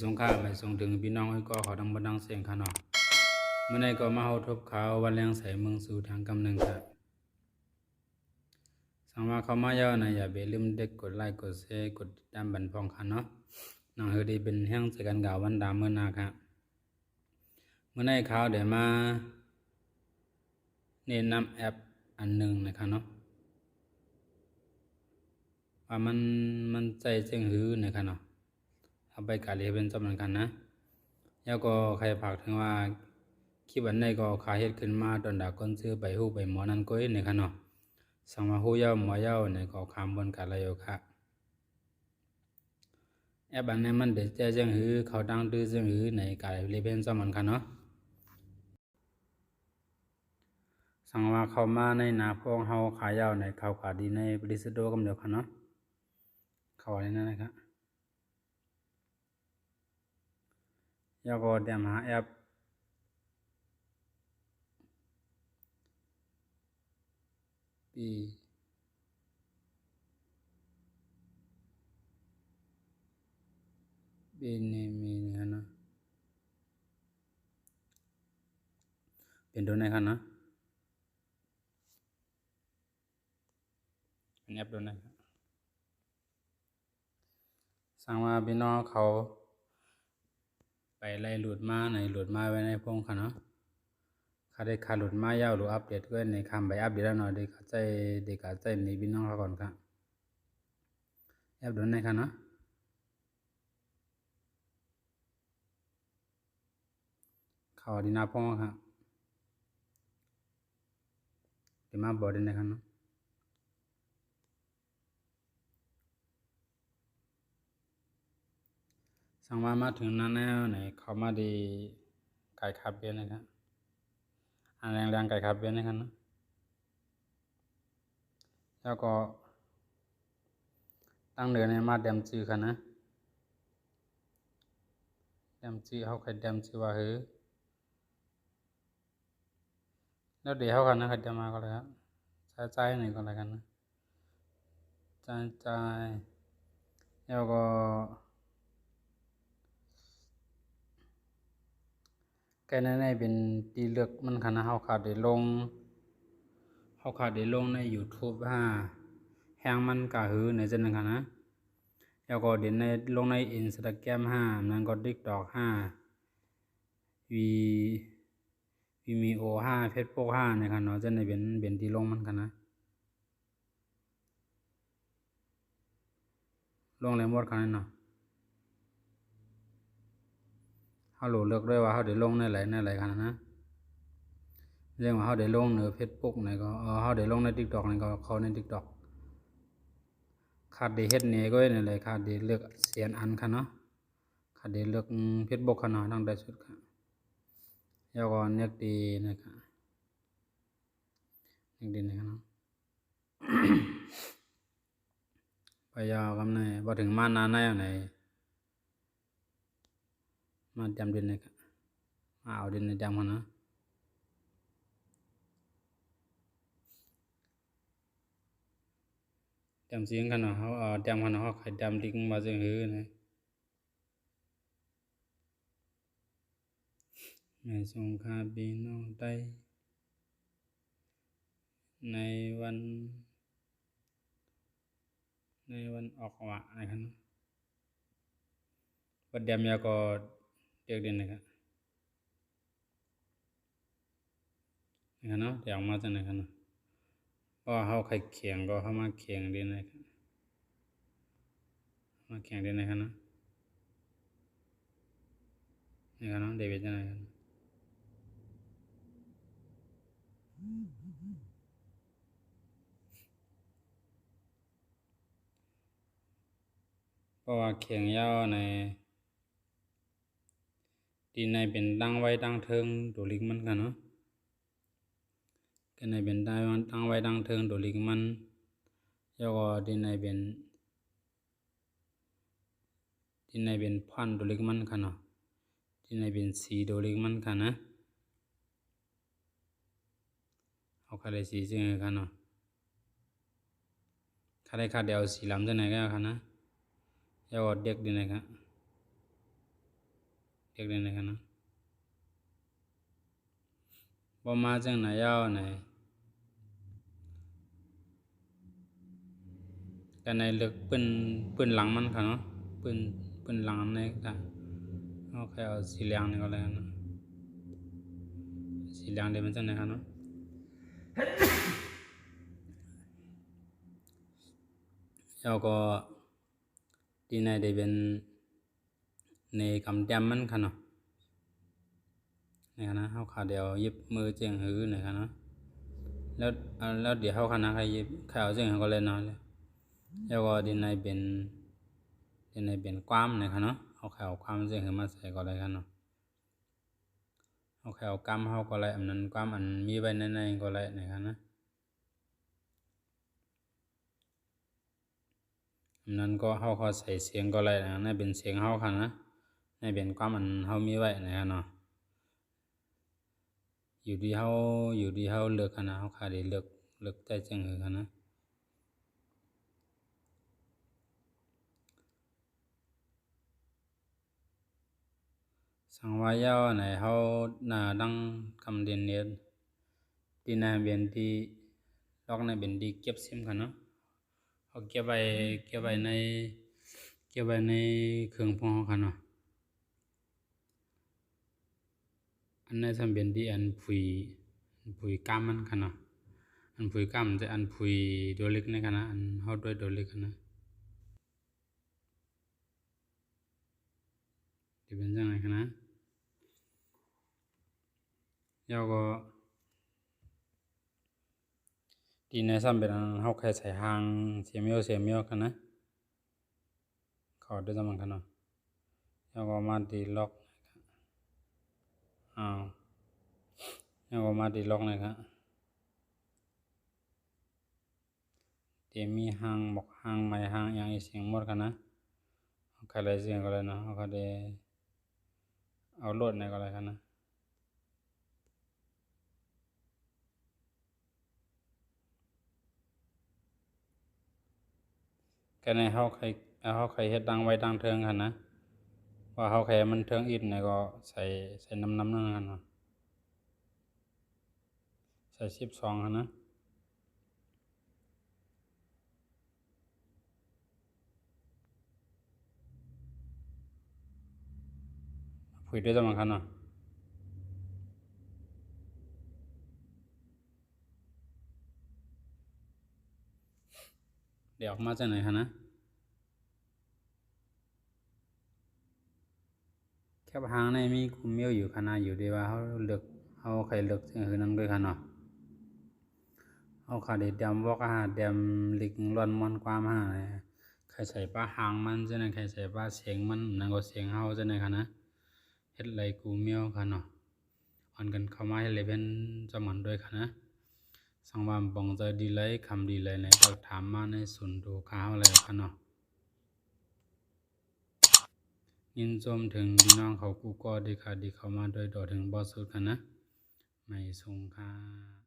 สงค่าไม่ส่งถึงพี่น้องก็ขอดังบันดังเสียงค่ะเนาะเมื่อไหร่ก็มาเฮาทบข่าววันแรงใส่เมืองสู่ทางกำเนิดค่ะสังว่าเข้ามาเยอะนะอย่าไปลืมเด็กกดไลค์กดแชร์กดติดตามบันพองค่ะเนาะน้องเฮอดีเป็นแห้งใส่กันกาวันดามเมื่อนาค่ะเมื่อไหร่ข่าวเดี๋ยวมาแนะนำแอปอันหนึ่งนะคะเนาะว่ามันใจเจิงหือนะคะเนาะเอาไปกาเรียเป็นสำคัญนะแล้วก็ใครฝากถึงว่าคลิปอันไหนก็ขาเฮ็ดขึ้นมาตอนดาคนซื้อไปฮู้ไปหมอนั่นก็เฮ็ดนะคะเนาะสังว่าฮู้ยาวหมอยาวในก็คำบนกาลายค่ะแอปอันนี้มันเด็ดใจจังหือเขาดังดื้อจังหือในกาเรียเป็นสำคัญเนาะสังว่าเข้ามาในหน้าพองเฮาขายาวในเขาขาดีในบริษัทโดกำเดียวค่ะเนาะเขาอะไรนั่นนะครับแล้วก็เดี๋ยวหาแอปปีนี่มีนะเนาะเป็นตัวไหนครับเนาะเป็นแอปตัวไหนครับสังว่าพี่น้องเขาไปไล่หลุดมาในหลุดมาไว้ในพงค่ะเนาะขาได้ขาหลุดมายาวหรืออัปเดตก็ในคำไปอัปเดตแล้วหน่อยเด็กอาใจในพี่น้องเขาก่อนครับแอปตัวไหนครับเนาะเขาดีนาพงครับเดี๋ยวมาบอกดีนะครับเนาะสังว่ามาถึงนั้นแล้วไหนเขามาดีไก่ขับเบียนนะครับอันแรงไก่ขับเบียนนะครับเนาะแล้วก็ตั้งเดือนในมาเดมจือค่ะนะเดมจือเขาใครเดมจือว่าเฮ้อแล้วเดี๋ยวเขากันนะใครจะมาก็เลยครับใจหนึ่งก็แล้วกันนะใจแล้วก็แกนั่นเป็นตีเลือกมันค่ะนะเขาขาดได้ลงใน YouTube แห้งมันกะหือในเส้นนั้นค่ะนะแล้วก็เด่นในลงใน Instagram นั่นก็ TikTok วีVimeo Facebook นะครับเนาะจะในเป็นที่ลงมันค่ะนะลงแล้วหมดค่ะเนาะเขาโหลดเลือกด้วยว่าเขาได้ลงในไหนค่ะนะเรื่องว่าเขาได้ลงใน Facebook ในก็เขาได้ลงใน TikTok ในก็เขาใน TikTok ขาดได้เฮ็ดเนี่ยก็ในเลยขาดได้เลือกเสียนอันค่ะเนาะขาดได้เลือก Facebook ค่ะเนาะทางใดสุดค่ะแล้วก็เนือกดีนะครับเนือกดีนะครับเนาะ ไปยาวกำในพอถึงมานานในไหนมาจำดินเลยครับมาเอาดินในจำกันนะจำเสียงกันเนาะเขาจำกันเนาะเขาใครจำดิ้งมาเสียงหือนะในสงครามพี่น้องไต้ในวันออกว่านะครับวัดเดียมยาก็เด็กเด่นนะครับเนาะเดี๋ยวมาจากไหนกันเนาะเพราะเขาใครเขียงก็เขามาเขียงเด่นนะครับมาเขียงเด่นนะครับเนาะเนาะเดวิดจะไหนกันเพราะว่าเขียงยาวในที่ในเป็นตั้งไว้ตั้งเทิงตัวลิงมันกันเนาะcái này bên đai đang vay đang thường đồ lịch man cho có đi này bên phan đồ lịch man khana đi này bên xì đồ lịch man khana học khai đây xì chứ khana khai đây khai đèo xì làm thế này cái khana cho có đẹp đi này cả việc này này nó bao ma chẳng này ao này cái này lực pin lăngมันค่ะเนาะปืนหลังnàyค่ะเอาแค่เอาสีเหลืองนี่ก็เลยนะสีเหลืองเดี๋ยวมันจะไหนค่ะเนาะแล้วก็ที่ไหนได้เป็นในกำแจมมันค่ะเนาะนี่ค่ะนะเขาขาเดียวยิบมือเจียงหือนี่ค่ะเนาะแล้วเดี๋ยวเขาขนาดใครยิบใครเอาเจียงหือก็เลยนอนเลยแล้วก็ที่ไหนเป็นความนี่ค่ะเนาะเอาแขวความเจียงหือมาใส่ก็เลยค่ะเนาะเอาแขวกำเขาก็เลยอันนั้นความอันมีไว้ในก็เลยนี่ค่ะนะนั้นก็เขาใส่เสียงก็เลยนะนั่นเป็นเสียงเขาค่ะนะนั่นเป็นความอันเขามีไว้นะครับเนาะอยู่ที่เขาเลือกค่ะนะเขาขาดเลือกใจจังหือค่ะนะสังวายาวไหนเขาหน้าดังคำเดียนเนียนที่หน้าเป็นที่ล็อกในเป็นที่เก็บซิมค่ะเนาะเขาเก็บไว้ในเครื่องพองเขาค่ะเนาะอันนั้นทำเป็นที่อันผุยก้ามมันค่ะเนาะอันผุยก้ามจะอันผุยโดเล็กในค่ะนะอันเขาด้วยโดเล็กค่ะนะที่เป็นจังไงค่ะนะแล้วก็ที่ในซ้ำเป็นอันเขาแค่ใส่หางเสียเมียวค่ะนะเขาด้วยจังมันค่ะเนาะแล้วก็มาตีล็อกแล้วก็มาตีล็อกนะครับเดี๋ยวมีหางบอกหางไม้หางอย่างอีเสียงหมดกันนะเอาใครเลยเสียงก็เลยนะเอาก็ได้เอาโหลดในก็เลยกันนะแค่ในเขาใครเฮ็ดดังไว้ดังเทิงกันนะว่าเขาใครมันเทิงอิดเนี่ยก็ใส่น้ำนั่นกันนะใส่12กันนะคุยด้วยจังมันกันนะเดี๋ยวออกมาจากไหนคะนะแค่หางในมีคุมเมียวอยู่ขนาดอยู่ดีว่าเขาใครเลือกคือนั่งด้วยกันเนาะเอาขาเดียมวอกเดียมลิกล้วนมันความใครใส่ป้าหางมันจะไหนใครใส่ป้าเสียงมันนั่นก็เสียงเฮาจะไหนคะนะเฮ็ดไรกูเมียวค่ะเนาะอันกันเข้ามาให้เลยเป็นจำมันด้วยค่ะนะสังวามปองใจดีเลยคำดีเลยในก็ถามมาในส่วนดูข้าวอะไรค่ะเนาะยินชมถึงพี่น้องเขากูก็ดีค่ะดีเข้ามาโดยต่อถึงบอสสุดค่ะนะไม่ส่งค่ะ